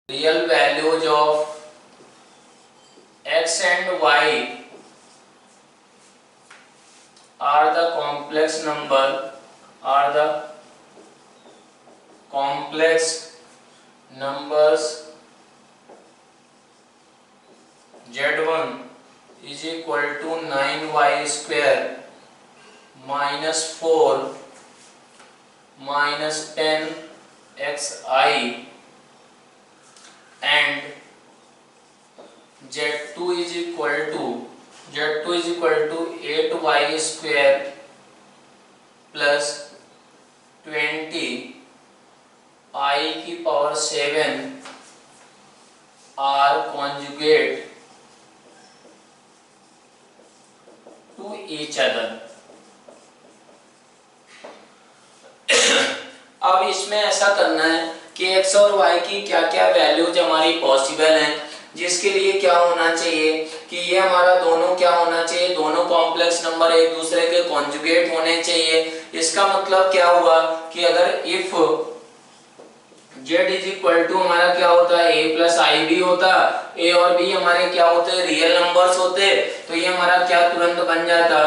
real values of x and y are the complex numbers z1 is equal to 9y square minus 4 minus 10xi and z2 is equal to 8y square plus 20 I की power 7 are conjugate to each other। अब इसमें ऐसा करना है कि x और y की क्या क्या वैल्यूज हमारी पॉसिबल हैं, जिसके लिए क्या होना चाहिए कि ये हमारा दोनों क्या होना चाहिए, दोनों कॉम्प्लेक्स नंबर एक दूसरे के कॉन्जुगेट होने चाहिए। इसका मतलब क्या हुआ कि अगर if z is equal to हमारा क्या होता है a प्लस आई बी होता, a और b हमारे क्या होते हैं रियल नंबर्स होते, तो ये हमारा क्या तुरंत बन जाता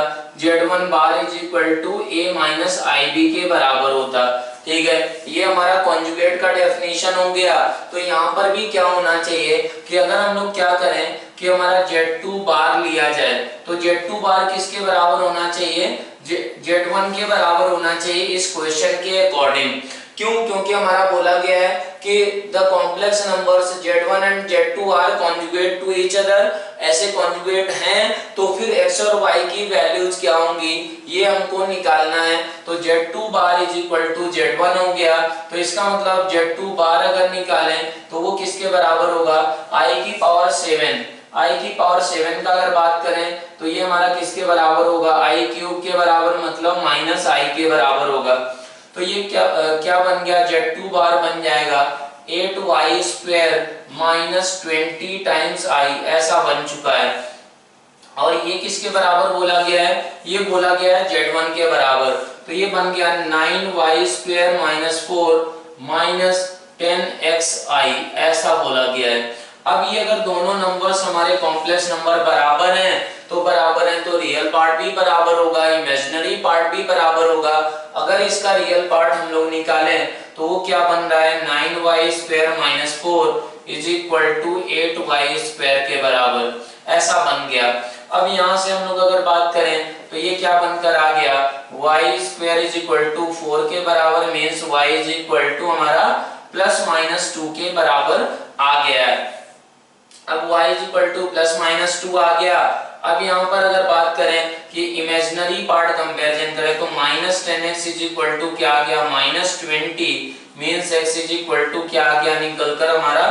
z1 bar is equal to a minus i b के बराबर होता। ठीक है, ये हमारा कॉन्जुगेट का डेफिनेशन हो गया। तो यहाँ पर भी क्या होना चाहिए कि अगर हम लोग क्या करें कि हमारा z2 बार लिया जाए तो z2 बार किसके बराबर होना चाहिए, z1 के बराबर होना चाहिए इस क्वेश्चन के अकॉर्डिंग। क्यों? क्योंकि हमारा बोला गया है कि the complex numbers z1 and z2 are conjugate to each other. ऐसे कॉन्जुगेट हैं तो फिर x और y की वैल्यूज क्या होंगी ये हमको निकालना है। तो z2 bar is equal to z1 हो गया, तो इसका मतलब z2 बार अगर निकालें तो वो किसके बराबर होगा i की पावर 7। i की पावर 7 का अगर बात करें तो ये हमारा किसके बराबर होगा i क्यूब के बराबर, मतलब माइनस i के बराबर होगा। तो ये क्या बन गया, z2 बार बन जाएगा 8y square minus 20 times i, ऐसा बन चुका है। और ये किसके बराबर बोला गया है, ये बोला गया है z1 के बराबर, तो ये बन गया 9y square minus 4 minus 10xi, ऐसा बोला गया है। अब ये अगर दोनों नंबर्स हमारे कॉम्प्लेक्स नंबर बराबर हैं तो रियल पार्ट भी बराबर होगा, इमेजिनरी पार्ट भी बराबर होगा। अगर इसका रियल पार्ट हम लोग निकालें तो वो क्या बन रहा है 9y square minus 4 is equal to 8y square के बराबर, ऐसा बन गया। अब यहाँ से हम लोग अगर बात करें तो ये क्या बनकर आ गया y square is equal to 4 के बराबर, means y is equal to हमारा प्लस माइनस 2 के बराबर आ गया है। अब y is equal to plus minus 2 आ गया। अब यहाँ पर अगर बात करें कि इमेजिनरी पार्ट कंपैरिजन करें तो minus 10x is equal to क्या आ गया minus 20, means x is equal to क्या आ गया निकल कर हमारा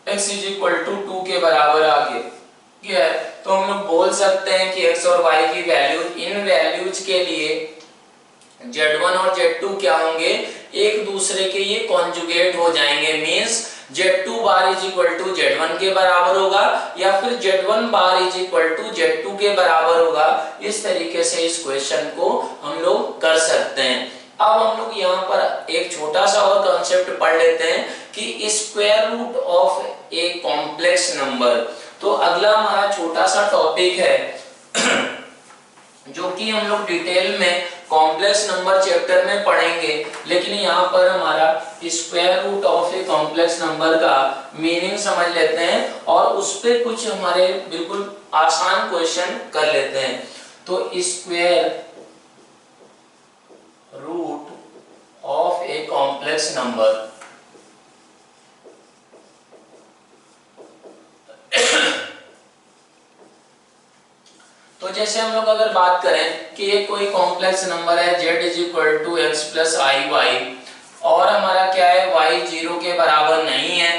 x इज इक्वल टू 2 के बराबर आ गया। तो हम लोग बोल सकते हैं कि x और y की वैल्यू, इन वैल्यूज के लिए z1 और z2 क्या होंगे एक दूसरे के ये कॉन्जुगेट हो जाएंगे, means z2 bar is equal to z1 के बराबर होगा या फिर z1 bar is equal to z2 के बराबर होगा। इस तरीके से इस क्वेश्चन को हम लोग कर सकते हैं। अब हम लोग यहाँ पर एक छोटा सा और कॉन्सेप्ट पढ़ लेते हैं कि square root of a complex number. तो अगला हमारा छोटा सा टॉपिक है जो कि हम लोग डिटेल में कॉम्प्लेक्स नंबर चैप्टर में पढ़ेंगे, लेकिन यहाँ पर हमारा square root of a complex number का मीनिंग समझ लेते हैं और उस पे कुछ हमारे बिल्कुल आसान क्वेश्चन कर लेते हैं। तो square root of a complex number, तो जैसे हम लोग अगर बात करें कि ये कोई कॉम्प्लेक्स नंबर है z is equal to x plus i y और हमारा क्या है y 0 के बराबर नहीं है,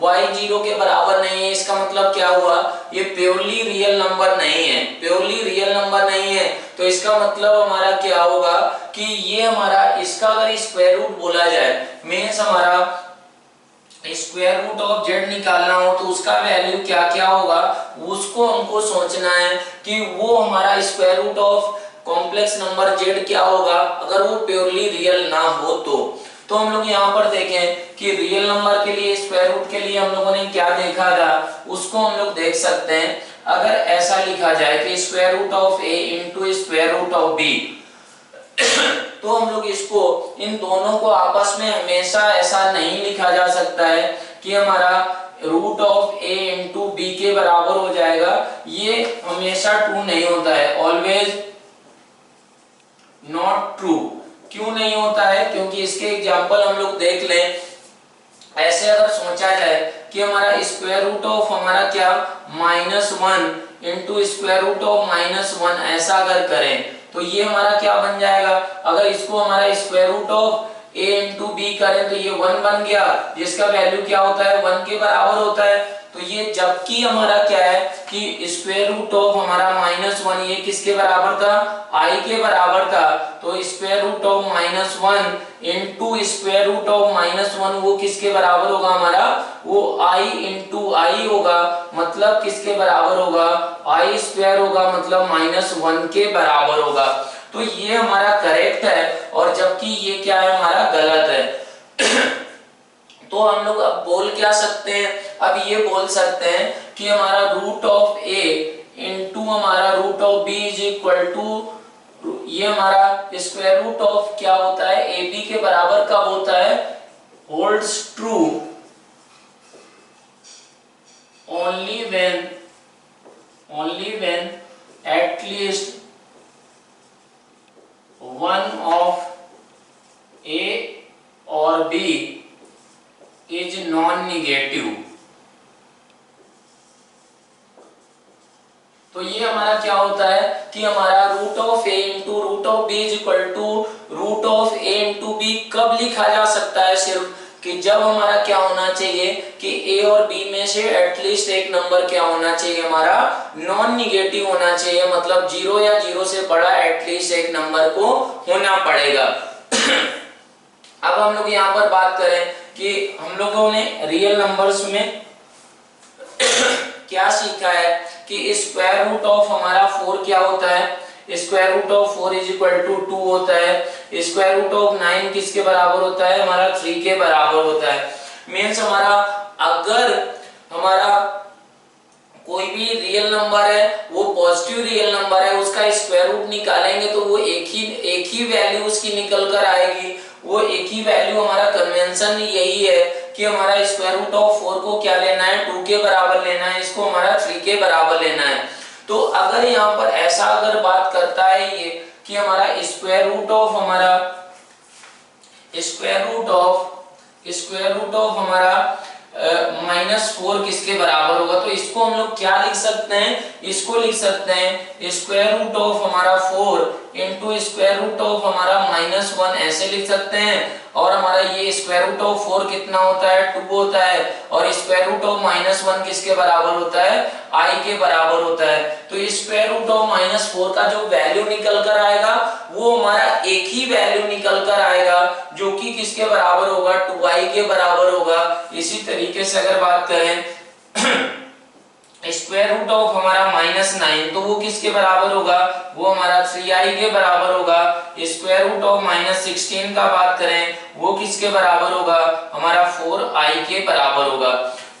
y 0 के बराबर नहीं है, इसका मतलब क्या हुआ ये प्योरली रियल नंबर नहीं है, प्योरली रियल नंबर नहीं है। तो इसका मतलब हमारा क्या होगा कि ये हमारा इसका अगर स्क्वायर रूट बोला जाए, मीन्स हमारा स्क्वायर रूट ऑफ z निकालना हो तो उसका वैल्यू क्या क्या होगा उसको हमको सोचना है कि वो हमारा square root of complex number z क्या होगा अगर वो प्योरली रियल ना हो। तो हम लोग यहाँ पर देखें कि रियल नंबर के लिए स्क्वायर रूट के लिए हम लोगों ने क्या देखा था, उसको हम लोग देख सकते हैं। अगर ऐसा लिखा जाए कि square root of a into square root of b, तो हम लोग इसको इन दोनों को आपस में हमेशा ऐसा नहीं लिखा जा सकता है कि हमारा root of a into b के बराबर हो जाएगा। ये हमेशा ट्रू नहीं होता है, ऑलवेज नॉट ट्रू। क्यों नहीं होता है? क्योंकि इसके एग्जांपल हम लोग देख लें। ऐसे अगर सोचा जाए कि हमारा स्क्वायर रूट ऑफ हमारा क्या -1 इंटू स्क्वायर रूट ऑफ -1, ऐसा अगर करें तो ये हमारा क्या बन जाएगा। अगर इसको हमारा square root of a into b करें तो ये 1 बन गया, जिसका वैल्यू क्या होता है 1 के बराबर होता है। तो ये जबकि हमारा क्या है कि स्क्वायर रूट ऑफ हमारा -1 ये किसके बराबर था, i के बराबर था। तो square root of -1 into square root of -1 वो किसके बराबर होगा हमारा, वो i इंटू आई होगा, मतलब किसके बराबर होगा, i स्क्वायर होगा, मतलब -1 के बराबर होगा। तो ये हमारा करेक्ट है, और जबकि ये क्या है हमारा गलत है। तो हम लोग अब बोल क्या सकते हैं, अब ये बोल सकते हैं कि हमारा रूट ऑफ ए इंटू हमारा root of b is equal to, ये हमारा स्क्वायर रूट ऑफ क्या होता है ए बी के बराबर कब होता है, holds true only when at least one of A और बी इज नॉन निगेटिव। तो ये हमारा क्या होता है कि हमारा root of a into root of b is equal to root of a into b कब लिखा जा सकता है, सिर्फ कि जब हमारा क्या होना चाहिए कि ए और बी में से एटलीस्ट एक नंबर क्या होना चाहिए, हमारा नॉन निगेटिव होना चाहिए, मतलब 0 या 0 से बड़ा एटलीस्ट एक नंबर को होना पड़ेगा। अब हम लोग यहाँ पर बात करें कि हम लोगों ने रियल नंबर्स में क्या सीखा है कि स्क्वायर रूट ऑफ हमारा 4 क्या होता है, square root of 4 is equal to 2 होता है। स्क्वायर रूट ऑफ 9 किसके बराबर होता है, हमारा 3 के बराबर होता है। मीन्स हमारा अगर हमारा कोई भी रियल नंबर है वो पॉजिटिव रियल नंबर है, उसका स्क्वायर रूट निकालेंगे तो वो एक ही वैल्यू उसकी निकल कर आएगी, वो एक ही वैल्यू। हमारा कन्वेंशन यही है कि हमारा स्क्वायर रूट ऑफ 4 को क्या लेना है, 2 के बराबर लेना है, इसको हमारा 3 के बराबर लेना है। तो अगर यहाँ पर ऐसा अगर बात करता है ये कि हमारा स्क्वायर रूट ऑफ हमारा -4 किसके बराबर होगा, तो इसको हम लोग क्या लिख सकते हैं, इसको लिख सकते हैं स्क्वायर रूट ऑफ हमारा 4 इंटू स्क्वायर रूट ऑफ हमारा -1, ऐसे लिख सकते हैं। और हमारा ये स्क्वायर रूट ऑफ 4 कितना होता है, 2 होता है, और स्क्वायर रूट ऑफ -1 किसके बराबर होता है, i के बराबर होता है। तो स्क्वायर रूट ऑफ -4 का जो वैल्यू निकल कर आएगा वो हमारा एक ही वैल्यू निकल कर आएगा, जो कि किसके बराबर होगा, 2i के बराबर होगा। इसी तरीके से अगर बात करें स्क्वायर रूट ऑफ हमारा -9, तो वो किसके बराबर होगा, वो हमारा 3i के बराबर होगा। स्क्वायर रूट ऑफ -16 का बात करें वो किसके बराबर होगा, हमारा 4i के बराबर होगा।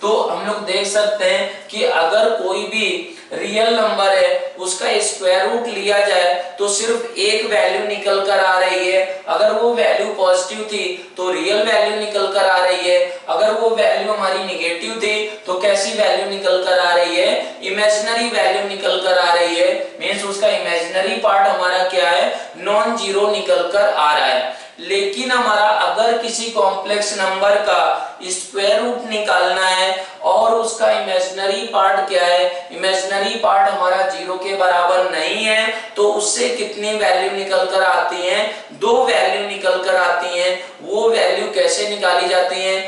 तो हम लोग देख सकते हैं कि अगर कोई भी रियल नंबर है उसका स्क्वायर रूट लिया जाए तो सिर्फ एक वैल्यू निकल कर आ रही है। अगर वो वैल्यू पॉजिटिव थी तो रियल वैल्यू निकल कर आ रही है, अगर वो वैल्यू हमारी नेगेटिव थी तो कैसी वैल्यू निकल कर आ रही है, इमेजिनरी वैल्यू निकल कर आ रही है। मींस उसका इमेजिनरी पार्ट हमारा क्या है, नॉन जीरो निकल कर आ रहा है। लेकिन हमारा अगर किसी कॉम्प्लेक्स नंबर का स्क्वायर रूट निकालना है और उसका इमेजिनरी पार्ट क्या है, इमेजिनरी पार्ट हमारा 0 के बराबर नहीं है, तो उससे कितनी वैल्यू निकल कर आती हैं, 2 वैल्यू निकल कर आती हैं। वो वैल्यू कैसे निकाली जाती हैं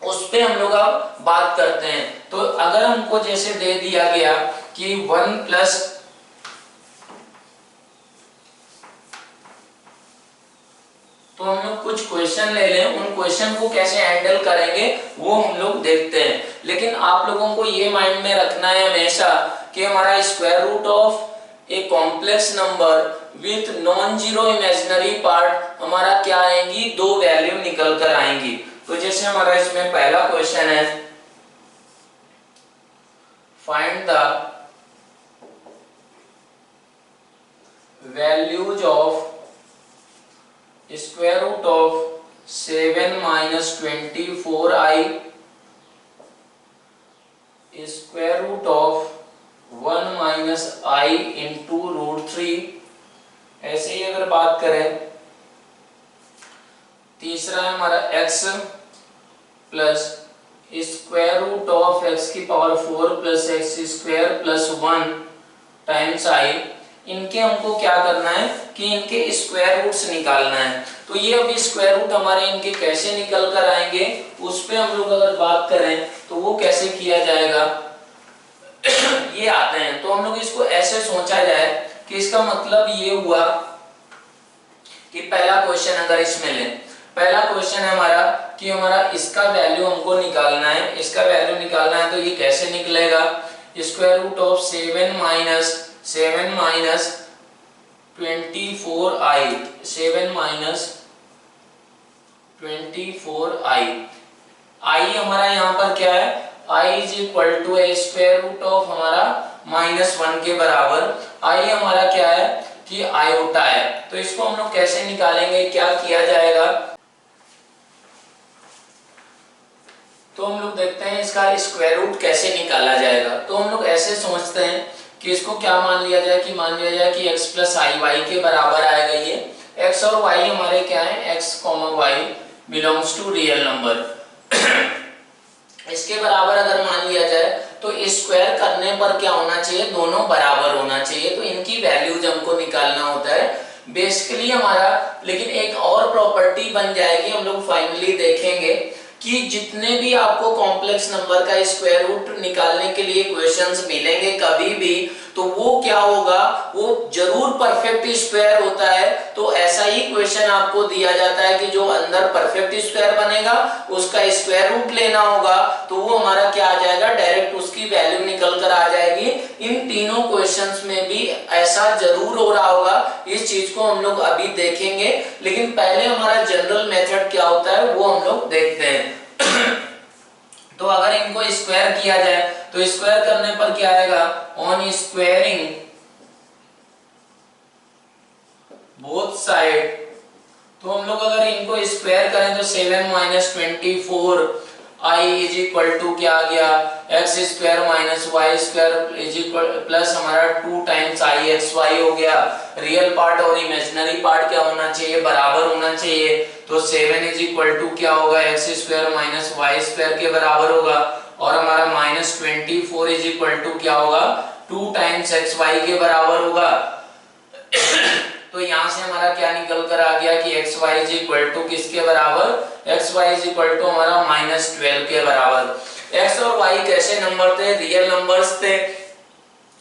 उस पे हम लोग अब बात करते हैं। तो अगर हमको जैसे दे दिया गया कि 1 प्लस तो हम लोग कुछ क्वेश्चन ले लें, उन क्वेश्चन को कैसे हैंडल करेंगे वो हम लोग देखते हैं। लेकिन आप लोगों को ये माइंड में रखना है हमेशा कि हमारा square root of a complex number with non zero imaginary part हमारा क्या आएंगी, दो वैल्यू निकल कर आएंगी। तो जैसे हमारा इसमें पहला क्वेश्चन है, find the values of square root of 7 minus 24i square root of 1 minus i into root 3। ऐसे ही अगर बात करें, तीसरा है हमारा x plus square root of x की power 4 plus x square plus 1 times i. इनके हमको क्या करना है कि इनके स्क्वायर रूट्स निकालना है। तो ये अभी स्क्वायर रूट हमारे इनके कैसे निकल कर आएंगे उस पे हम लोग अगर बात करें तो वो कैसे किया जाएगा ये आते हैं। तो हम लोग इसको ऐसे सोचा जाए कि इसका मतलब ये हुआ कि पहला क्वेश्चन अगर इसमें लें, पहला क्वेश्चन है हमारा कि हमारा इसका वैल्यू हमको निकालना है, इसका वैल्यू निकालना है। तो ये कैसे निकलेगा, square root of 7 minus 24i 7 minus 24i। i हमारा यहाँ पर क्या है, i is equal to square root of हमारा -1 के बराबर। i हमारा क्या है कि आयोटा है। तो इसको हम लोग कैसे निकालेंगे, क्या किया जाएगा, तो हम लोग देखते हैं इसका स्क्वायर रूट कैसे निकाला जाएगा। तो हम लोग ऐसे सोचते हैं कि इसको क्या मान लिया जाए कि मान लिया जाए कि x प्लस आई वाई के बराबर आएगा। ये x और y हमारे क्या है, x y belongs to real number. इसके बराबर अगर मान लिया जाए तो स्क्वायर करने पर क्या होना चाहिए, दोनों बराबर होना चाहिए। तो इनकी वैल्यूज हमको निकालना होता है बेसिकली हमारा। लेकिन एक और प्रॉपर्टी बन जाएगी, हम लोग फाइनली देखेंगे कि जितने भी आपको कॉम्प्लेक्स नंबर का स्क्वायर रूट निकालने के लिए क्वेश्चंस मिलेंगे कभी भी, तो वो क्या होगा, वो जरूर परफेक्ट स्क्वायर होता है। तो ऐसा ही क्वेश्चन आपको दिया जाता है कि जो अंदर परफेक्ट स्क्वायर बनेगा उसका स्क्वायर रूट लेना होगा। तो वो हमारा क्या आ जाएगा, डायरेक्ट उसकी वैल्यू निकल कर आ जाएगी। इन तीनों क्वेश्चंस में भी ऐसा जरूर हो रहा होगा, इस चीज को हम लोग अभी देखेंगे। लेकिन पहले हमारा जनरल मेथड क्या होता है वो हम लोग देखते हैं। तो अगर इनको स्क्वायर किया जाए तो स्क्वायर करने पर क्या आएगा, ऑन स्क्वायरिंग बोथ साइड। तो हम लोग अगर इनको स्क्वायर करें तो 7 minus 24 i is equal to क्या आ गया, x square minus y square is equal plus हमारा 2 टाइम्स आई एक्स वाई हो गया। रियल पार्ट और इमेजिनरी पार्ट क्या होना चाहिए, बराबर होना चाहिए। तो 7 इज इक्वल टू क्या होगा, x square minus y square के बराबर होगा। और हमारा माइनस 24 इज इक्वल टू क्या होगा, 2 टाइम्स एक्स वाई के बराबर होगा। तो यहाँ से हमारा क्या निकल कर आ गया कि x y is equal to किसके बराबर, x y is equal to हमारा -12 के बराबर। एक्स और वाई कैसे नंबर थे, रियल नंबर्स थे।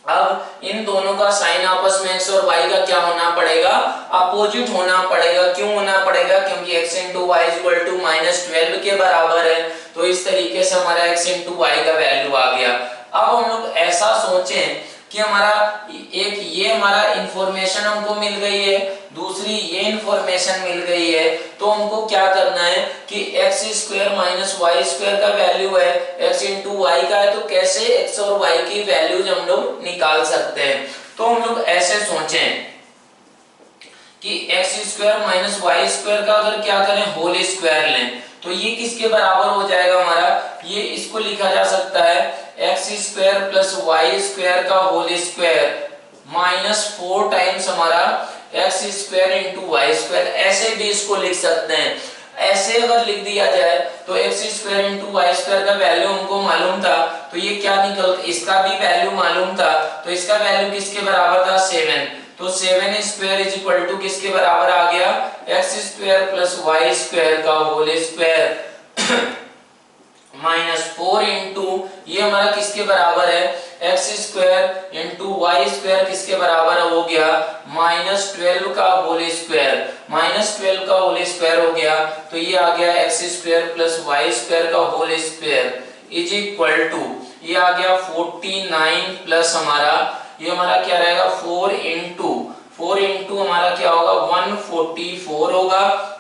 अब इन दोनों का साइन आपस में एक्स और वाई का क्या होना पड़ेगा, अपोजिट होना पड़ेगा। क्यों होना पड़ेगा, क्योंकि x into y is equal to -12 के बराबर है। तो इस तरीके से हमारा x इंटू वाई का वैल्यू आ गया। अब हम लोग ऐसा सोचें कि हमारा एक ये हमारा इंफॉर्मेशन हमको मिल गई है, दूसरी ये इंफॉर्मेशन मिल गई है। तो हमको क्या करना है कि x square minus y square का वैल्यू है, एक्स इंटू वाई का है। तो कैसे एक्स और वाई की वैल्यूज हम लोग निकाल सकते हैं। तो हम लोग ऐसे सोचें कि x square minus y square का अगर क्या करें, होल स्क्वायर लें तो ये किसके बराबर हो जाएगा हमारा, ये इसको लिखा जा सकता है x square plus y square का होल स्क्वायर -4 टाइम्स हमारा x square into y square. ऐसे भी इसको लिख सकते हैं। ऐसे अगर लिख दिया जाए तो x square into y square का वैल्यू हमको मालूम था, तो ये क्या निकल, इसका भी वैल्यू मालूम था। तो इसका वैल्यू किसके बराबर था, 7। तो 7 स्क्वायर इज इक्वल टू किसके बराबर आ गया, x square plus y square का होल स्क्वायर -4 इंटू ये हमारा किसके बराबर है, x square into y square किसके बराबर हो गया, -12 का होल स्क्वायर। -12 का होल स्क्वायर हो गया तो ये आ गया x square plus y square का whole square is equal to ये आ गया 49 प्लस हमारा ये हमारा क्या रहेगा 4 इंटू हमारा क्या होगा 144 होगा।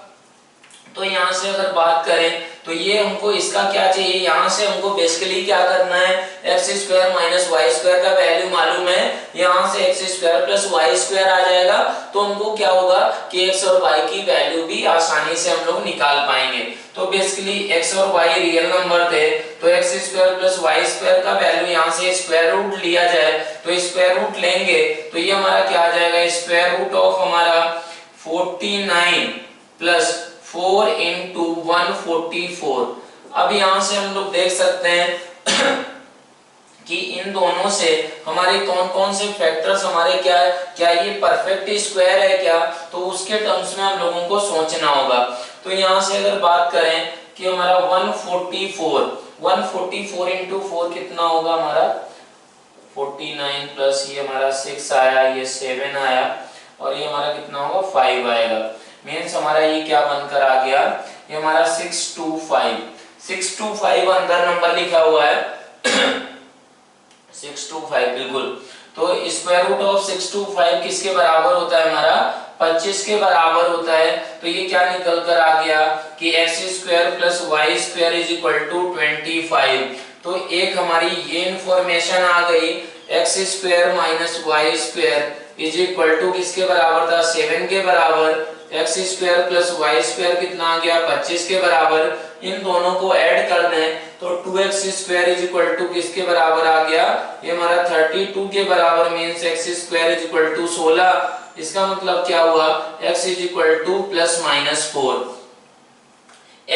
तो यहाँ से अगर बात करें तो ये हमको इसका क्या चाहिए, यहाँ से हमको बेसिकली क्या करना है, x square minus y square का वैल्यू मालूम है, यहाँ से x square plus y square आ जाएगा। तो हमको क्या होगा कि एक्स और वाई की वैल्यू भी आसानी से हम लोग निकाल पाएंगे। तो बेसिकली एक्स और वाई रियल नंबर थे, तो x square plus y square का वैल्यू यहाँ से स्क्वायर रूट लिया जाए, तो स्क्वायर रूट लेंगे तो ये हमारा क्या आ जाएगा, स्क्वायर रूट ऑफ हमारा 49 प्लस 4 इंटू 144। अब यहां से हम लोग देख सकते हैं कि इन दोनों से हमारे कौन कौन से फैक्टर्स हमारे क्या ये परफेक्ट स्क्वायर है क्या, तो उसके टर्म्स में हम लोगों को सोचना होगा। तो यहां से अगर बात करें कि हमारा 144 इंटू 4 कितना होगा हमारा 49 प्लस ये हमारा 6 आया, ये 7 आया और ये हमारा कितना होगा 5 आएगा। मीन्स हमारा ये क्या बनकर आ गया, ये हमारा 625 अंदर नंबर लिखा हुआ है 625 बिल्कुल। तो स्क्वायर रूट ऑफ 625 किसके बराबर होता है, हमारा 25 के बराबर होता है। तो ये क्या निकल कर आ गया कि x square plus y square is equal to 25। तो एक हमारी ये इंफॉर्मेशन आ गई, x square minus y square is equal to किसके बराबर था 7 के बराबर, x square plus y square कितना आ गया 25 के बराबर। इन दोनों को ऐड कर दें तो 2x square is equal to किसके बराबर आ गया, ये हमारा 32 के बराबर। Means x square is equal to 16। इसका मतलब क्या हुआ, x is equal to plus minus 4।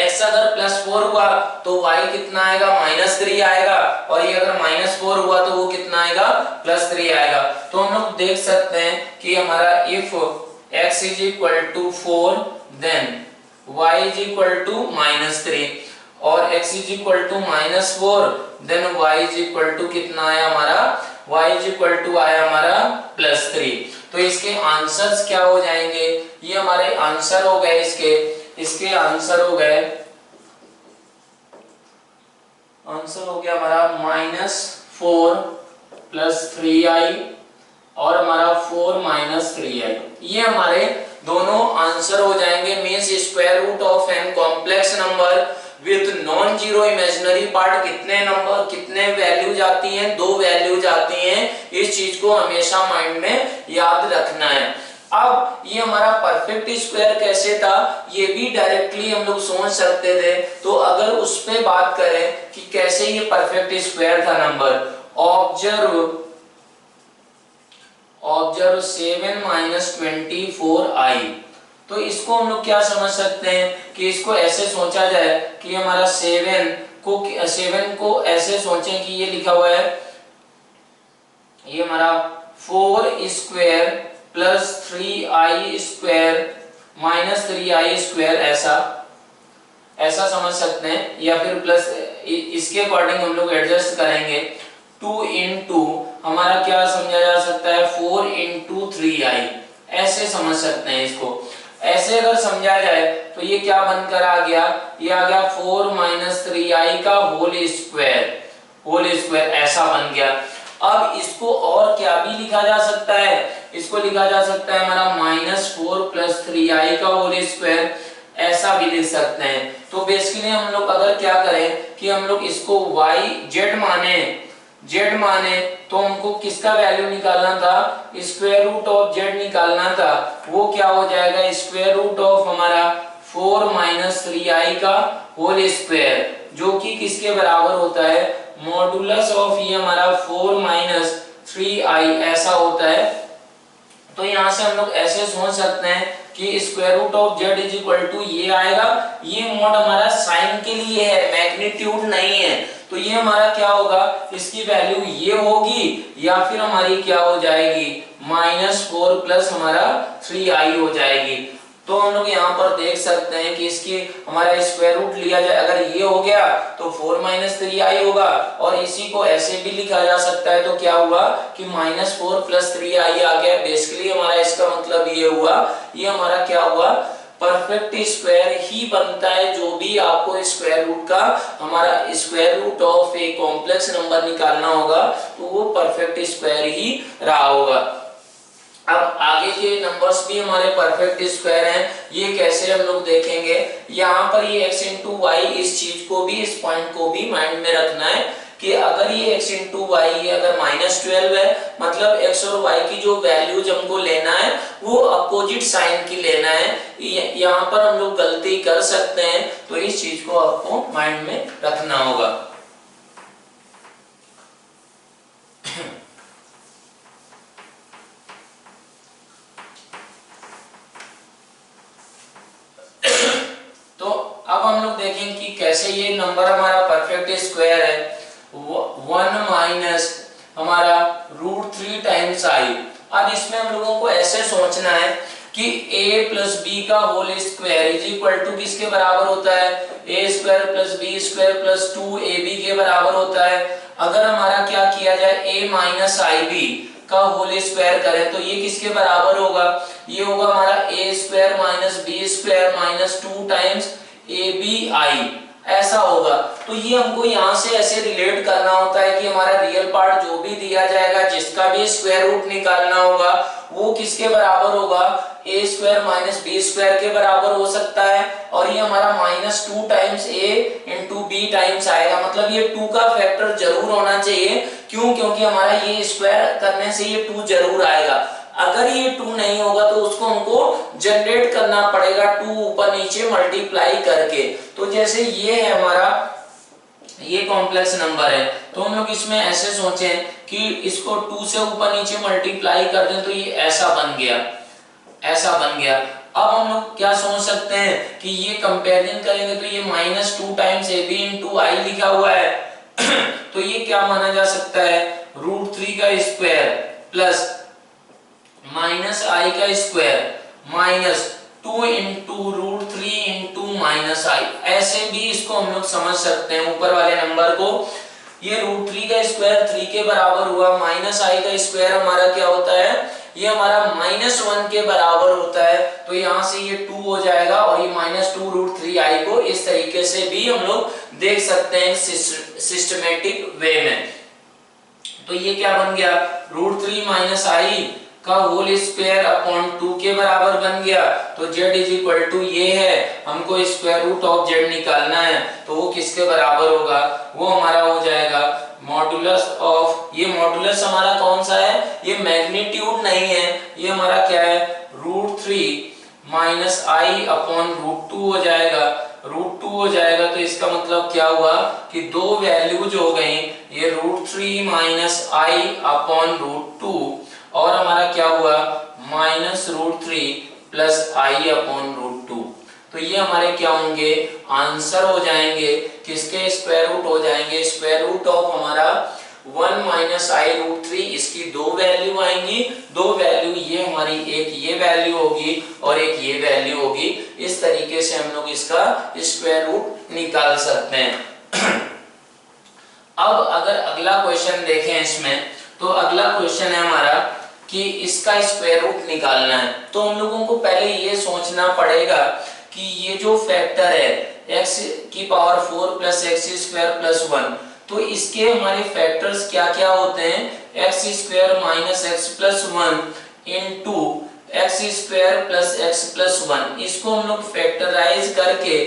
x अगर प्लस 4 हुआ तो y कितना आएगा -3 आएगा, और ये अगर -4 हुआ तो वो कितना आएगा +3 आएगा। तो हम लोग देख सकते हैं कि हमारा if x is equal to 4 then y is equal to -3 और x is equal to -4 then y is equal to कितना आया हमारा, y is equal to आया हमारा +3। तो इसके आंसर्स क्या हो जाएंगे, ये हमारे आंसर हो गए, इसके आंसर हो गए, आंसर हो गया हमारा -4 + 3i और हमारा 4 - 3i। ये हमारे दोनों आंसर हो जाएंगे। Means square root of an complex number with non zero imaginary part कितने वैल्यूज आती हैं, 2 वैल्यूज आती हैं। इस चीज को हमेशा माइंड में याद रखना है। अब ये हमारा परफेक्ट स्क्वायर कैसे था, ये भी डायरेक्टली हम लोग सोच सकते थे। तो अगर उस पे बात करें कि कैसे ये परफेक्ट स्क्वायर था नंबर, ऑब्जर्व 7 - 24i। तो इसको हम लोग क्या समझ सकते हैं कि इसको ऐसे सोचा जाए कि हमारा 7 को ऐसे सोचें कि ये लिखा हुआ है, ये हमारा 4 square plus 3i square minus 3i square, ऐसा समझ सकते हैं। या फिर प्लस इसके अकॉर्डिंग हम लोग एडजस्ट करेंगे 2 इंटू हमारा क्या समझा जा सकता है 4 इंटू 3i, ऐसे समझ सकते हैं इसको। ऐसे अगर समझा जाए तो ये क्या बनकर आ गया, ये आ गया 4 - 3i का होल स्क्वायर ऐसा बन गया। अब इसको और क्या भी लिखा जा सकता है, इसको लिखा जा सकता है हमारा -4 + 3i का होल स्क्वायर, ऐसा भी लिख सकते हैं। तो बेसिकली हम लोग अगर क्या करें कि हम लोग इसको z माने तो हमको किसका वैल्यू निकालना था, स्क्वायर रूट ऑफ z निकालना था। वो क्या हो जाएगा स्क्वायर रूट ऑफ हमारा 4 - 3i का होल स्क्वायर, जो कि किसके बराबर होता है, मॉडुलस ऑफ ये हमारा 4 - 3i ऐसा होता है। तो यहाँ से हम लोग ऐसे सोच सकते हैं कि square root of z is equal to ये आएगा, ये मोड हमारा साइन के लिए है, मैग्नीट्यूड नहीं है। तो ये हमारा क्या होगा, इसकी वैल्यू ये होगी या फिर हमारी क्या हो जाएगी -4 प्लस हमारा 3i हो जाएगी। तो हम लोग यहाँ पर देख सकते हैं कि इसकी हमारा स्क्वायर रूट लिया जाए, अगर ये हो गया तो 4 - 3i होगा, और इसी को ऐसे भी लिखा जा सकता है। तो क्या हुआ कि -4 + 3i आ गया। बेसिकली हमारा इसका मतलब ये हुआ, ये हमारा क्या हुआ परफेक्ट स्क्वायर ही बनता है। जो भी आपको स्क्वायर रूट का हमारा square root of a complex number निकालना होगा तो वो परफेक्ट स्क्वायर ही रहा होगा। अब आगे के नंबर्स भी हमारे परफेक्ट स्क्वायर हैं, ये कैसे हम लोग देखेंगे। यहाँ पर ये x इंटू वाई, इस चीज को भी, इस पॉइंट को भी माइंड में रखना है कि अगर ये x इंटू वाई अगर -12 है, मतलब x और y की जो वैल्यूज हमको लेना है वो अपोजिट साइन की लेना है। यहाँ पर हम लोग गलती कर सकते हैं, तो इस चीज को आपको माइंड में रखना होगा। तो अब हम लोग देखें कि कैसे ये नंबर हमारा परफेक्ट स्क्वायर है। 1 माइनस हमारा √3 टाइम्स आई। अब इसमें हम लोगों को ऐसे सोचना है कि a प्लस बी का whole square is equal to किसके बराबर होता है, a square plus b square plus 2ab के बराबर होता है। अगर हमारा क्या किया जाए, a माइनस आई बी का होल स्क्वायर करें तो ये किसके बराबर होगा, ये होगा हमारा a square minus b square minus 2 times abi, ऐसा होगा। तो ये हमको यहाँ से ऐसे रिलेट करना होता है कि हमारा रियल पार्ट जो भी दिया जाएगा, जिसका भी स्क्वायर रूट निकालना होगा, वो किसके बराबर होगा, a square minus b square के बराबर हो सकता है। और ये हमारा -2 times a into b times आएगा, मतलब ये 2 का फैक्टर जरूर होना चाहिए। क्यों, क्योंकि हमारा ये स्क्वायर करने से ये 2 जरूर आएगा। अगर ये 2 नहीं होगा तो उसको हमको जनरेट करना पड़ेगा 2 ऊपर नीचे मल्टीप्लाई करके। तो जैसे ये है हमारा, ये कॉम्प्लेक्स नंबर है, तो हम लोग इसमें ऐसे सोचें कि इसको 2 से ऊपर नीचे मल्टीप्लाई कर दें तो ये ऐसा बन गया, ऐसा बन गया। अब हम लोग क्या सोच सकते हैं कि ये कंपेरिजन करेंगे तो ये -2 टाइम्स ab इंटू आई लिखा हुआ है तो ये क्या माना जा सकता है, √3 का स्क्वायर प्लस माइनस आई का square minus 2 into √3 into minus i, ऐसे भी इसको हम लोग समझ सकते हैं ऊपर वाले नंबर को। ये √3 का स्क्वायर 3 के बराबर हुआ, माइनस आई का स्क्वायर हमारा क्या होता है, ये हमारा -1 के बराबर होता है। तो यहाँ से ये 2 हो जाएगा और ये -2 √3 आई को इस तरीके से भी हम लोग देख सकते हैं सिस्टमेटिक वे में। तो ये क्या बन गया, √3 माइनस आई का होल स्क्वायर अपॉन 2 के बराबर बन गया। तो z इज इक्वल टू ये है, हमको स्क्वायर रूट ऑफ z निकालना है, तो वो किसके बराबर होगा, वो हमारा हो जाएगा मॉडुलस ऑफ, ये मॉडुलस हमारा कौन सा है, ये मैग्नीट्यूड नहीं है, ये हमारा क्या है, √3 माइनस आई अपॉन √2 हो जाएगा। √2 हो जाएगा तो इसका मतलब क्या हुआ कि दो वैल्यूज हो गई, ये √3 माइनस आई अपॉन √2 और हमारा क्या हुआ -√3 प्लस आई अपॉन √2। तो ये हमारे क्या होंगे, आंसर हो जाएंगे, किसके स्क्वायर रूट हो जाएंगे, स्क्वायर रूट ऑफ हमारा 1 माइनस आई √3, इसकी दो वैल्यू आएंगी, दो वैल्यू ये हमारी, एक ये वैल्यू होगी और एक ये वैल्यू होगी। इस तरीके से हम लोग इसका स्क्वायर रूट निकाल सकते हैं। अब अगर अगला क्वेश्चन देखें इसमें, तो अगला क्वेश्चन है हमारा कि इसका स्क्वायर रूट निकालना है। तो हम लोगों को पहले ये सोचना पड़ेगा कि ये जो फैक्टर है x की power 4 plus x square plus 1, तो इसके हमारे फैक्टर्स क्या क्या होते हैं, x square minus x plus 1 into x square plus x plus 1। इसको हम लोग फैक्टराइज करके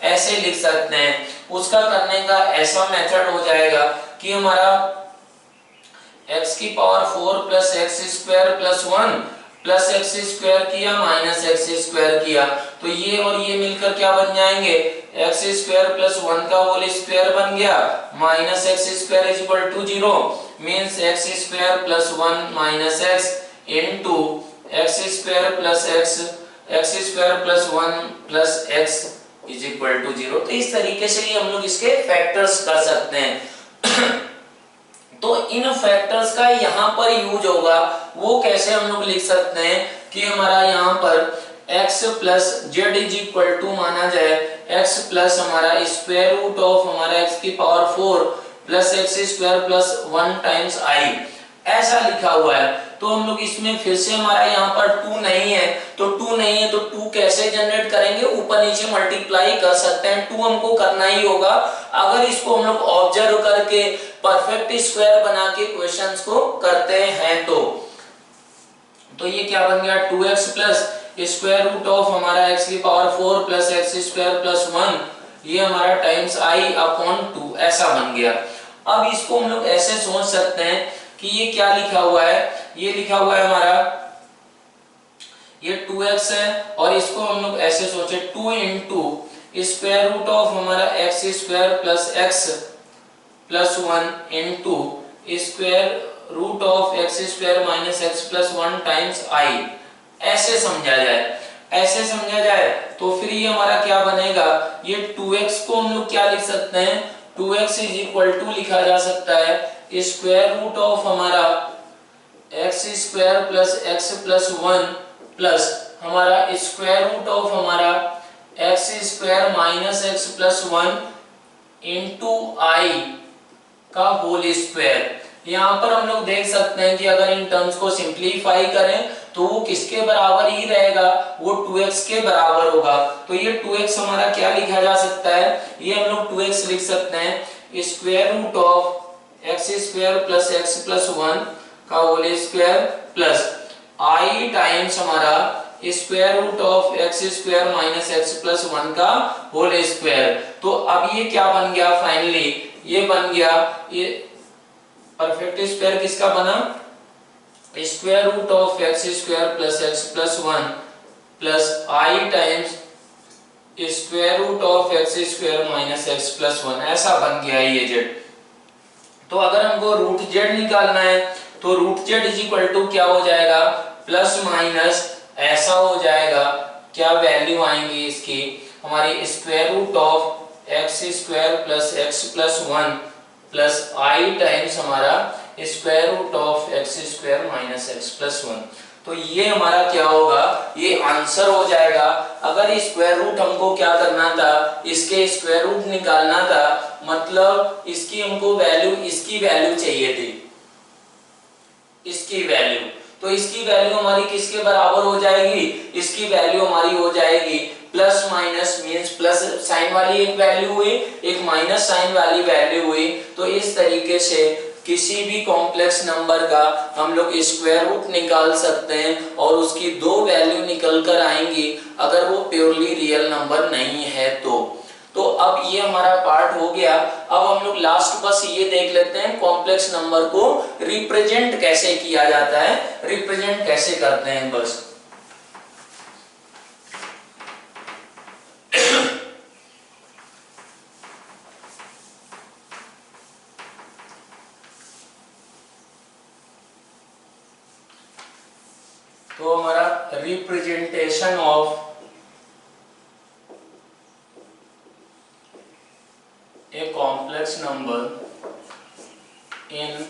ऐसे लिख सकते हैं। उसका करने का ऐसा मेथड हो जाएगा कि हमारा x की power 4 plus x square plus 1 plus x square किया माइनस एक्स स्क्वायर किया, तो ये और ये मिलकर क्या बन जाएंगे, एक्स स्क्वायर प्लस 1 का होल स्क्वायर बन गया minus x square is equal to 0, means x square plus 1 minus x into x square plus x square plus 1 plus x is equal to 0। तो इस तरीके से ही हम लोग इसके फैक्टर्स कर सकते हैं। तो इन फैक्टर्स का यहाँ पर यूज होगा, वो कैसे हम लोग लिख सकते हैं कि हमारा यहाँ पर x plus z is equal to माना जाए x प्लस हमारा स्क्वायर रूट ऑफ हमारा x की power 4 plus x square plus 1 times i, ऐसा लिखा हुआ है। तो हम लोग इसमें फिर से हमारा यहाँ पर 2 नहीं है, तो 2 नहीं है तो 2 कैसे जनरेट करेंगे, ऊपर नीचे मल्टीप्लाई कर सकते हैं, 2 हमको करना ही होगा। अगर इसको हम लोग ऑब्जर्व करके परफेक्ट स्क्वायर बना के क्वेश्चंस को करते हैं तो ये क्या बन गया 2x plus square root of हमारा x की power 4 plus x square plus 1, ये हमारा टाइम्स i अपॉन 2 ऐसा बन गया। अब इसको हम लोग ऐसे सोच सकते हैं कि ये क्या लिखा हुआ है, ये लिखा हुआ है हमारा ये 2x है, और इसको हम लोग ऐसे सोचे 2 इंटू स्क्वायर रूट ऑफ हमारा x square plus x plus 1 into square root of x square minus x plus 1 times i, ऐसे समझा जाए। ऐसे समझा जाए तो फिर ये हमारा क्या बनेगा, ये 2x को हम लोग क्या लिख सकते हैं, 2x इज इक्वल टू लिखा जा सकता है स्क्वायर रूट ऑफ हमारा x square plus x plus 1 plus हमारा स्क्वायर रूट ऑफ हमारा x square minus x plus 1 into i का होल स्क्वायर। यहाँ पर हम लोग देख सकते हैं कि अगर इन टर्म्स को सिंप्लीफाई करें तो वो किसके बराबर ही रहेगा, वो 2x के बराबर होगा। तो ये 2x हमारा क्या लिखा जा सकता है, ये हम लोग 2x लिख सकते हैं square root of x square plus x plus 1 का whole square plus i times हमारा square root of x square minus x plus 1 का होल स्क्वायर। तो अब ये क्या बन गया फाइनली, ये बन गया ये परफेक्ट स्क्वायर किसका बना, square root of x square plus x plus 1 plus i times square root of x square minus x plus 1, ऐसा बन गया ये z। तो अगर हमको रूट z निकालना है तो root z is equal to क्या हो जाएगा, प्लस माइनस ऐसा हो जाएगा, क्या वैल्यू आएंगी इसकी हमारी square root of x square plus x plus 1 plus i times हमारा square root of x square minus x plus 1। तो ये हमारा क्या होगा, ये आंसर हो जाएगा। अगर स्क्वायर रूट हमको क्या करना था, इसके स्क्वायर रूट निकालना था, मतलब इसकी हमको वैल्यू, इसकी वैल्यू चाहिए थी, इसकी वैल्यू, तो इसकी वैल्यू हमारी किसके बराबर हो जाएगी, इसकी वैल्यू हमारी हो जाएगी plus minus means plus sign वाली एक वैल्यू हुई, एक माइनस साइन वाली वैल्यू हुई। तो इस तरीके से किसी भी कॉम्प्लेक्स नंबर का हम लोग स्क्वायर रूट निकाल सकते हैं और उसकी दो वैल्यू निकल कर आएंगी अगर वो प्योरली रियल नंबर नहीं है तो अब ये हमारा पार्ट हो गया। अब हम लोग लास्ट बस ये देख लेते हैं कॉम्प्लेक्स नंबर को रिप्रेजेंट कैसे किया जाता है, रिप्रेजेंट कैसे करते हैं बस। तो हमारा representation of a complex number in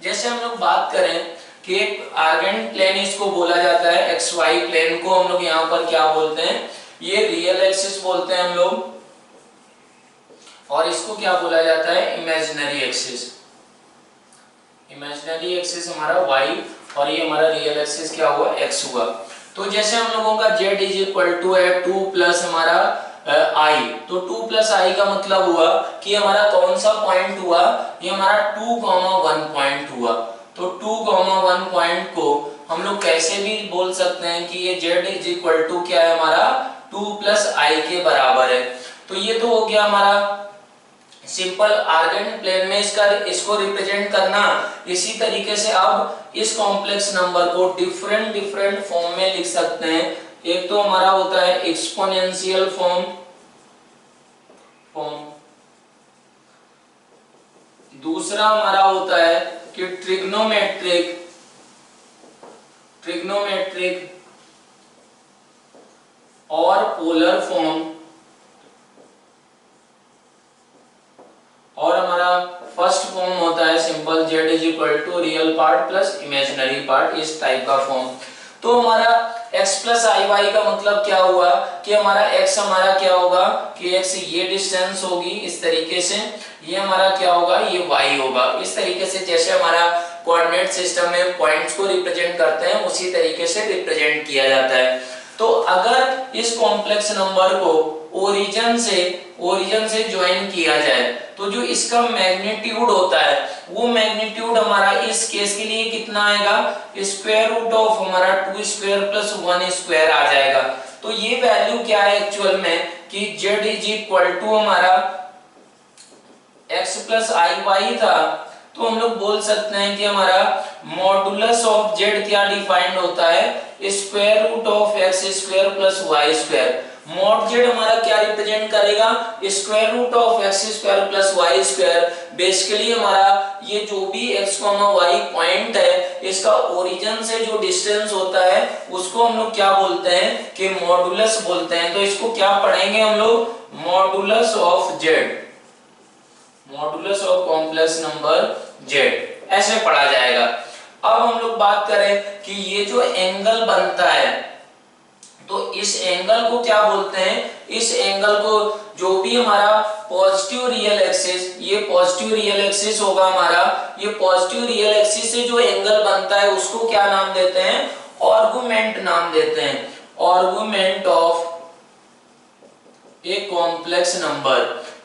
जैसे हम लोग बात करें कि एक आर्गेन प्लेन इसको बोला जाता है, एक्स वाई प्लेन को हम लोग यहाँ पर क्या बोलते हैं, ये रियल एक्सिस बोलते हैं हम लोग, और इसको क्या बोला जाता है, इमेजिनरी एक्सिस। इमेजिनरी एक्सिस हमारा y और ये हमारा रियल एक्सिस क्या हुआ, x हुआ। तो जैसे हम लोगों का z इज इक्वल टू है 2 प्लस हमारा i, तो 2 प्लस i का मतलब हुआ कि हमारा कौन सा पॉइंट हुआ, ये हमारा 2,1 पॉइंट हुआ। तो 2,1 पॉइंट को हम लोग कैसे भी बोल सकते हैं कि ये z इज इक्वल टू क्या है हमारा 2 प्लस i के बराबर है। तो ये तो हो गया हमारा सिंपल आर्गेन प्लेन में इसको रिप्रेजेंट करना। इसी तरीके से अब इस कॉम्प्लेक्स नंबर को डिफरेंट फॉर्म में लिख सकते हैं। एक तो हमारा होता है एक्सपोनेंशियल फॉर्म, दूसरा हमारा होता है कि ट्रिग्नोमेट्रिक और पोलर फॉर्म, और हमारा फर्स्ट फॉर्म होता है simple z is equal to real part plus imaginary part, इस टाइप का फॉर्म। तो हमारा x प्लस आई वाई का मतलब क्या हुआ कि हमारा x हमारा क्या होगा कि x ये डिस्टेंस होगी इस तरीके से, ये हमारा क्या होगा ये y होगा। इस तरीके से जैसे हमारा कोऑर्डिनेट सिस्टम में पॉइंट्स को रिप्रेजेंट करते हैं उसी तरीके से रिप्रेजेंट किया जाता है। तो अगर इस कॉम्प्लेक्स नंबर को ओरिजिन से ज्वाइन किया जाए तो जो इसका मैग्नीट्यूड होता है वो मैग्नीट्यूड हमारा इस केस के लिए कितना आएगा, स्क्वायर रूट ऑफ हमारा 2 स्क्वायर प्लस 1 स्क्वायर आ जाएगा। तो ये वैल्यू क्या है एक्चुअल में कि z इज इक्वल टू हमारा x प्लस आई वाई था, तो हम लोग बोल सकते हैं कि हमारा मॉडुलस ऑफ z क्या डिफाइंड होता है, square root of x square plus y square. Mod z हमारा क्या रिप्रेजेंट करेगा, square root of x square plus y square. Basically हमारा ये जो भी x, y पॉइंट है इसका ओरिजिन से जो डिस्टेंस होता है उसको हम लोग क्या बोलते हैं कि मॉडुलस बोलते हैं। तो इसको क्या पढ़ेंगे हम लोग, modulus of z, modulus of complex number z, ऐसे पढ़ा जाएगा। अब हम लोग बात करें कि ये जो एंगल बनता है तो इस एंगल को क्या बोलते हैं, इस एंगल को जो भी हमारा पॉजिटिव रियल एक्सिस, ये पॉजिटिव रियल एक्सिस होगा हमारा, ये पॉजिटिव रियल एक्सिस से जो एंगल बनता है उसको क्या नाम देते हैं, आर्गुमेंट नाम देते हैं, argument of a complex number.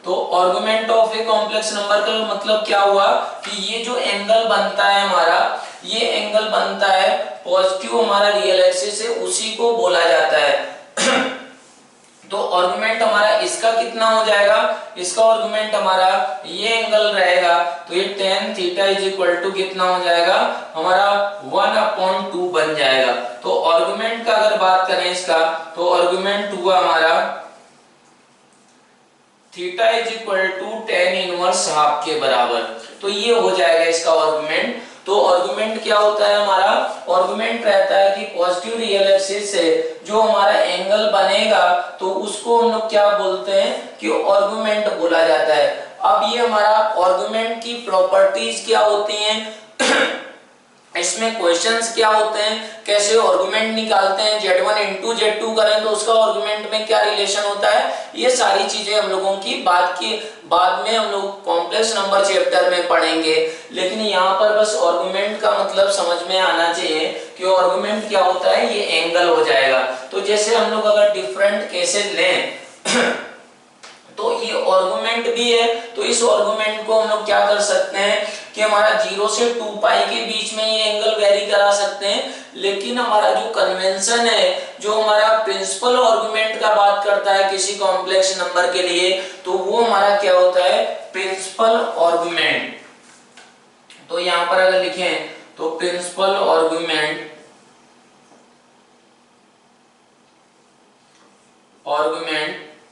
तो argument of a complex number का मतलब क्या हुआ कि ये जो एंगल बनता है हमारा, ये एंगल बनता है पॉजिटिव हमारा रियल एक्सिस से, उसी को बोला जाता है। तो आर्गुमेंट हमारा इसका कितना हो जाएगा, इसका आर्गुमेंट हमारा ये एंगल रहेगा, तो ये tan theta is equal to कितना हो जाएगा हमारा 1/2 बन जाएगा। तो आर्गुमेंट का अगर बात करें इसका, तो आर्गुमेंट हुआ हमारा theta is equal to tan inverse half के बराबर। तो ये हो जाएगा इसका आर्गुमेंट। तो आर्गुमेंट क्या होता है हमारा, आर्गुमेंट रहता है कि पॉजिटिव रियल एक्सिस से जो हमारा एंगल बनेगा तो उसको हम लोग क्या बोलते हैं कि आर्गुमेंट बोला जाता है। अब ये हमारा आर्गुमेंट की प्रॉपर्टीज क्या होती हैं इसमें क्वेश्चंस क्या होते हैं, कैसे आर्गुमेंट निकालते हैं, z1 into z2 करें तो उसका आर्गुमेंट में क्या रिलेशन होता है, ये सारी चीजें हम लोगों की बाद में हम लोग कॉम्प्लेक्स नंबर चैप्टर में पढ़ेंगे। लेकिन यहाँ पर बस आर्गुमेंट का मतलब समझ में आना चाहिए कि आर्गुमेंट क्या होता है, ये एंगल हो जाएगा। तो जैसे हम लोग अगर डिफरेंट केसेस लें तो ये आर्गुमेंट भी है, तो इस आर्गुमेंट को हम लोग क्या कर सकते हैं कि हमारा 0 से 2 पाई के बीच में ये एंगल वेरी करा सकते हैं। लेकिन हमारा जो कन्वेंशन है, जो हमारा प्रिंसिपल आर्गुमेंट का बात करता है किसी कॉम्प्लेक्स नंबर के लिए, तो वो हमारा क्या होता है, प्रिंसिपल आर्गुमेंट। तो यहाँ पर अगर लिखें तो प्रिंसिपल आर्गुमेंट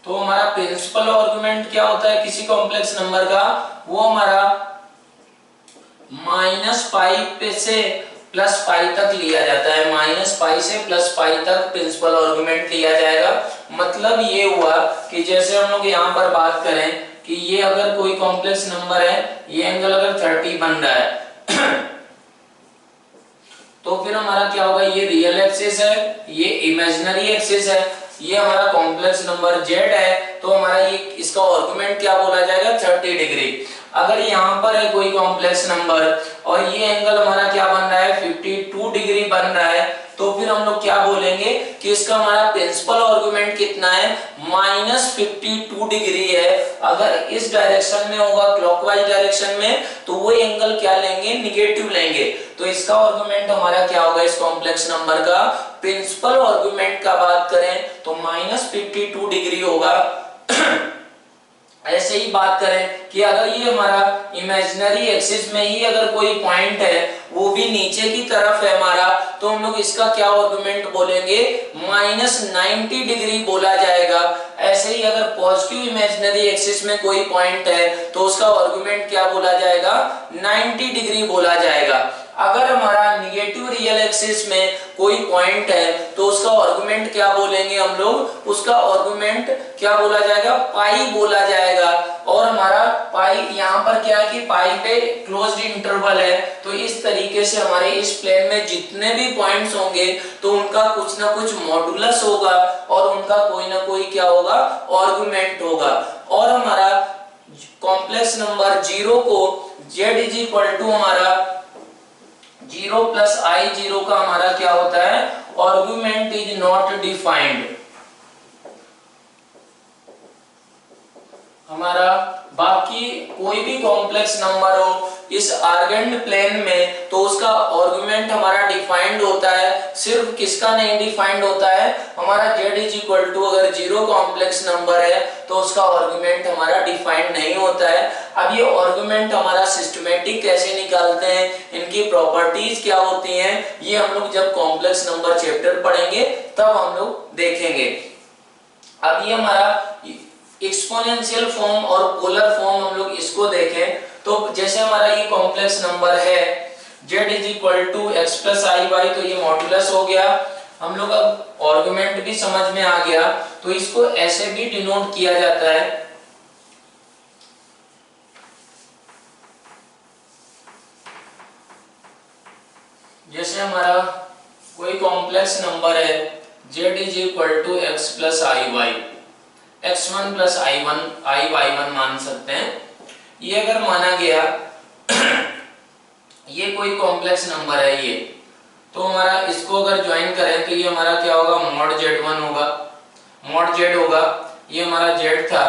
तो हमारा प्रिंसिपल आर्गुमेंट क्या होता है किसी कॉम्प्लेक्स नंबर का, वो हमारा -π से +π तक लिया जाता है, -π से +π तक प्रिंसिपल आर्गुमेंट लिया जाएगा। मतलब ये हुआ कि जैसे हम लोग यहाँ पर बात करें कि ये अगर कोई कॉम्प्लेक्स नंबर है, ये एंगल अगर 30 बन रहा है तो फिर हमारा क्या होगा, ये रियल एक्सिस है, ये इमेजिनरी एक्सिस है, ये हमारा कॉम्प्लेक्स नंबर z है, तो हमारा ये इसका आर्गुमेंट क्या बोला जाएगा 30 डिग्री। अगर यहाँ पर है कोई कॉम्प्लेक्स नंबर और ये एंगल हमारा क्या बन रहा है 52 डिग्री बन रहा है, तो फिर हम लोग क्या बोलेंगे कि इसका हमारा प्रिंसिपल आर्गुमेंट कितना है, -52 डिग्री है। अगर इस डायरेक्शन में होगा क्लॉकवाइज डायरेक्शन में तो वो एंगल क्या लेंगे, निगेटिव लेंगे। तो इसका आर्गुमेंट हमारा क्या होगा, इस कॉम्प्लेक्स नंबर का प्रिंसिपल आर्गुमेंट का बात करें तो -52 डिग्री होगा। ऐसे ही बात करें कि अगर ये हमारा इमेजिनरी एक्सिस में ही अगर कोई पॉइंट है, वो भी नीचे की तरफ है हमारा, तो हम लोग इसका क्या आर्गुमेंट बोलेंगे, -90 डिग्री बोला जाएगा। ऐसे ही अगर पॉजिटिव इमेजिनरी एक्सिस में कोई पॉइंट है तो उसका आर्गुमेंट क्या बोला जाएगा, 90 डिग्री बोला जाएगा। अगर हमारा निगेटिव रियल एक्सिस में कोई पॉइंट है तो उसका आर्गुमेंट क्या बोलेंगे हम लोग, उसका आर्गुमेंट क्या बोला जाएगा, पाई बोला जाएगा। और हमारा पाई यहाँ पर क्या है कि पाई पे क्लोज्ड इंटरवल है, तो इस तरीके से हमारे इस प्लेन में जितने भी पॉइंट्स होंगे तो उनका कुछ ना कुछ मॉडुलस होगा और उनका कोई ना कोई क्या होगा, आर्गुमेंट होगा। और हमारा कॉम्प्लेक्स नंबर 0 को z इज इक्वल टू हमारा 0 प्लस आई 0 का हमारा क्या होता है, आर्गुमेंट इज नॉट डिफाइंड। हमारा बाकी कोई भी कॉम्प्लेक्स नंबर हो इस आर्गेंड प्लेन में तो उसका आर्गुमेंट हमारा डिफाइंड होता है, सिर्फ किसका नहीं डिफाइंड होता है, हमारा z इज इक्वल टू अगर 0 कॉम्प्लेक्स नंबर है तो उसका आर्गुमेंट हमारा डिफाइंड नहीं होता है। अब ये आर्गुमेंट हमारा सिस्टमेटिक कैसे निकालते हैं, इनकी प्रॉपर्टीज क्या होती हैं, ये हम लोग जब कॉम्प्लेक्स नंबर चैप्टर पढ़ेंगे तब हम लोग देखेंगे। अब ये हमारा एक्सपोनेंशियल फॉर्म और पोलर फॉर्म हम लोग इसको देखें तो जैसे हमारा ये कॉम्प्लेक्स नंबर है z is equal to x plus i y, तो ये मॉडुलस हो गया। हम लोग अब आर्गुमेंट भी समझ में आ गया, तो इसको ऐसे भी डिनोट किया जाता है, जैसे हमारा कोई कॉम्प्लेक्स नंबर है z is equal to x plus i y, x1 plus i1 i y1 मान सकते हैं। ये अगर माना गया ये कोई कॉम्प्लेक्स नंबर है ये, तो हमारा इसको अगर ज्वाइन करें तो ये हमारा क्या होगा, मॉड z1 होगा, मॉड z होगा, ये हमारा z था।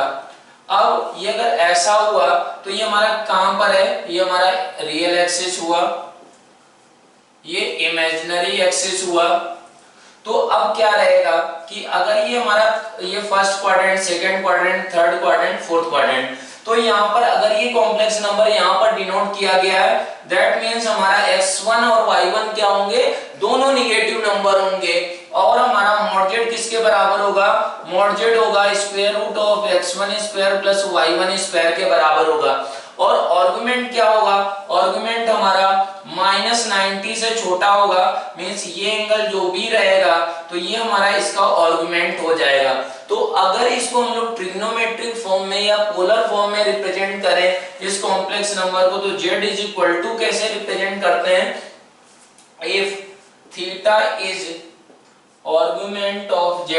अब ये अगर ऐसा हुआ तो ये हमारा कहां पर है, ये हमारा रियल एक्सिस हुआ, ये इमेजिनरी एक्सिस हुआ। तो अब क्या रहेगा कि अगर ये हमारा ये first quadrant, second quadrant, third quadrant, fourth quadrant, तो यहाँ पर अगर ये कॉम्प्लेक्स नंबर यहाँ पर डिनोट किया गया है, दैट मींस हमारा x1 और y1 क्या होंगे, दोनों निगेटिव नंबर होंगे। और हमारा मॉड z किसके बराबर होगा, मॉड z होगा square root of x1 square plus y1 square के बराबर होगा। और आर्गुमेंट क्या होगा, आर्गुमेंट हमारा -90 से छोटा होगा, मींस ये एंगल जो भी रहेगा तो ये हमारा इसका आर्गुमेंट हो जाएगा। तो अगर इसको हम लोग ट्रिग्नोमेट्रिक फॉर्म में या पोलर फॉर्म में रिप्रेजेंट करें इस कॉम्प्लेक्स नंबर को, तो z इज इक्वल टू कैसे रिप्रेजेंट करते हैं, if theta is argument of z,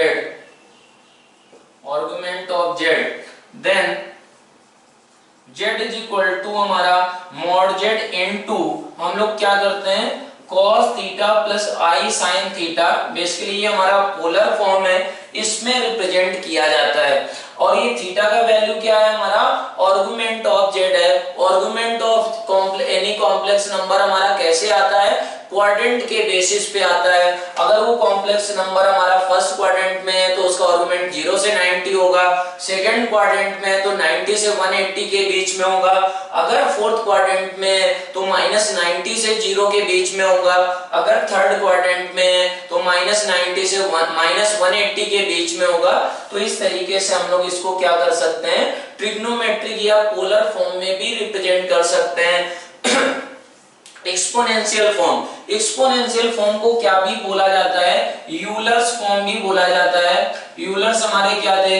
argument of z, then z is equal to हमारा मॉड z इनटू हम लोग क्या करते हैं, cos theta plus i sin theta, basically ये हमारा पोलर फॉर्म है, इसमें रिप्रेजेंट किया जाता है। और ये थीटा का वैल्यू क्या है, हमारा आर्गुमेंट ऑफ z है। Argument of any complex number हमारा कैसे आता है, क्वाड्रेंट के बेसिस पे आता है। अगर वो कॉम्प्लेक्स नंबर हमारा फर्स्ट क्वाड्रेंट में है तो उसका आर्गुमेंट 0 से 90 होगा, सेकंड क्वाड्रेंट में है तो 90 से 180 के बीच में होगा, अगर फोर्थ क्वाड्रेंट में है तो -90 से 0 के बीच में होगा, अगर थर्ड क्वाड्रेंट में है तो -90 से -180 के बीच में होगा। तो इस तरीके से हम लोग इसको क्या कर सकते हैं, ट्रिग्नोमेट्रिक या पोलर फॉर्म में भी रिप्रेजेंट कर सकते हैं। एक्सपोनेंशियल फॉर्म, एक्सपोनेंशियल फॉर्म को क्या भी बोला जाता है, यूलर्स फॉर्म भी बोला जाता है। यूलर्स हमारे क्या थे,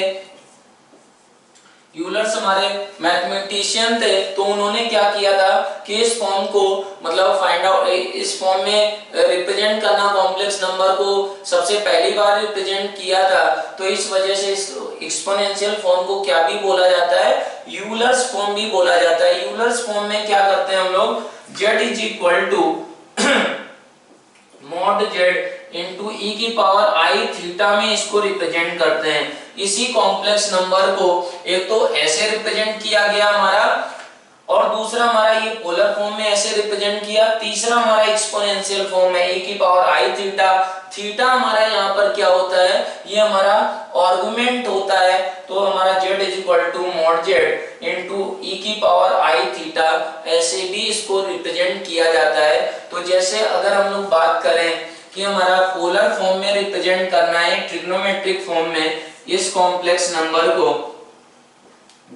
यूलर्स हमारे मैथमेटिशियन थे, तो उन्होंने क्या किया था कि इस फॉर्म को मतलब फाइंड आउट, इस फॉर्म में रिप्रेजेंट करना कॉम्प्लेक्स नंबर को सबसे पहली बार रिप्रेजेंट किया था। तो इस वजह से इस एक्सपोनेंशियल फॉर्म को क्या भी बोला जाता है, यूलर्स फॉर्म भी बोला जाता है। यूलर्स फॉर्म में क्या करते हैं हम लोग, z is equal to mod z into e की पावर आई थीटा में इसको रिप्रेजेंट करते हैं। इसी कॉम्प्लेक्स नंबर को एक तो ऐसे रिप्रेजेंट किया गया हमारा, और दूसरा हमारा ये पोलर फॉर्म में ऐसे रिप्रेजेंट किया, तीसरा हमारा एक्सपोनेंशियल फॉर्म है ई की पावर आई थीटा। थीटा हमारा यहाँ पर क्या होता है, ये हमारा आर्गुमेंट होता है, तो हमारा z is equal to mod z into e की पावर आई थीटा, ऐसे भी इसको रिप्रेजेंट किया जाता है। तो जैसे अगर हम लोग बात करें कि हमारा पोलर फॉर्म में रिप्रेजेंट करना है ट्रिग्नोमेट्रिक फॉर्म में इस कॉम्प्लेक्स नंबर को,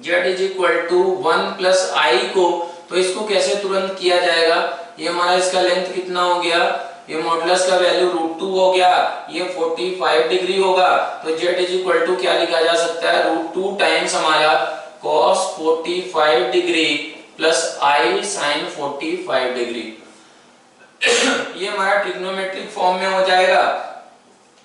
z is equal to 1 plus i को, तो इसको कैसे तुरंत किया जाएगा, ये हमारा इसका लेंथ कितना हो गया, ये मॉडुलस का वैल्यू √2 हो गया, ये 45 डिग्री होगा। तो z इज इक्वल टू क्या लिखा जा सकता है, √2 टाइम्स हमारा cos 45 degree plus i sin 45 degree. ये हमारा ट्रिग्नोमेट्रिक फॉर्म में हो जाएगा।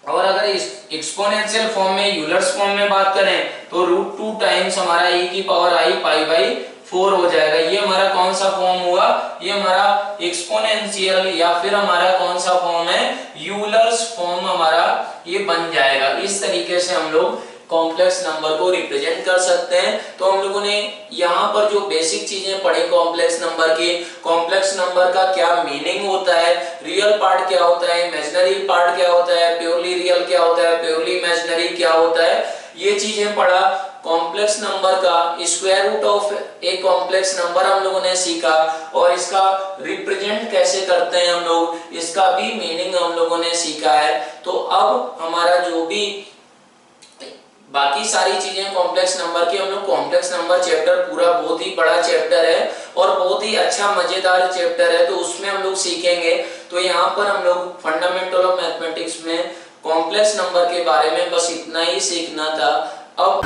और अगर इस एक्सपोनेंशियल फॉर्म में, यूलर्स फॉर्म में बात करें तो √2 टाइम्स हमारा e की पावर i π/4 हो जाएगा। ये हमारा कौन सा फॉर्म हुआ, ये हमारा एक्सपोनेंशियल या फिर हमारा कौन सा फॉर्म है, यूलर्स फॉर्म हमारा ये बन जाएगा। इस तरीके से हम लोग कॉम्प्लेक्स नंबर को रिप्रेजेंट कर सकते हैं। तो हम लोगों ने यहाँ पर जो बेसिक चीजें पढ़ी कॉम्प्लेक्स नंबर की, कॉम्प्लेक्स नंबर का क्या मीनिंग होता है, रियल पार्ट क्या होता है, इमेजिनरी पार्ट क्या होता है, प्योरली रियल क्या होता है, प्योरली इमेजिनरी क्या होता है, ये चीजें पढ़ा। कॉम्प्लेक्स नंबर का स्क्वायर रूट ऑफ एक कॉम्प्लेक्स नंबर हम लोगों ने सीखा और इसका रिप्रेजेंट कैसे करते हैं हम लोग, इसका भी मीनिंग हम लोगों ने सीखा है। तो अब हमारा जो भी बाकी सारी चीजें कॉम्प्लेक्स नंबर की, हम लोग कॉम्प्लेक्स नंबर चैप्टर पूरा बहुत ही बड़ा चैप्टर है और बहुत ही अच्छा मजेदार चैप्टर है, तो उसमें हम लोग सीखेंगे। तो यहाँ पर हम लोग फंडामेंटल ऑफ मैथमेटिक्स में कॉम्प्लेक्स नंबर के बारे में बस इतना ही सीखना था। अब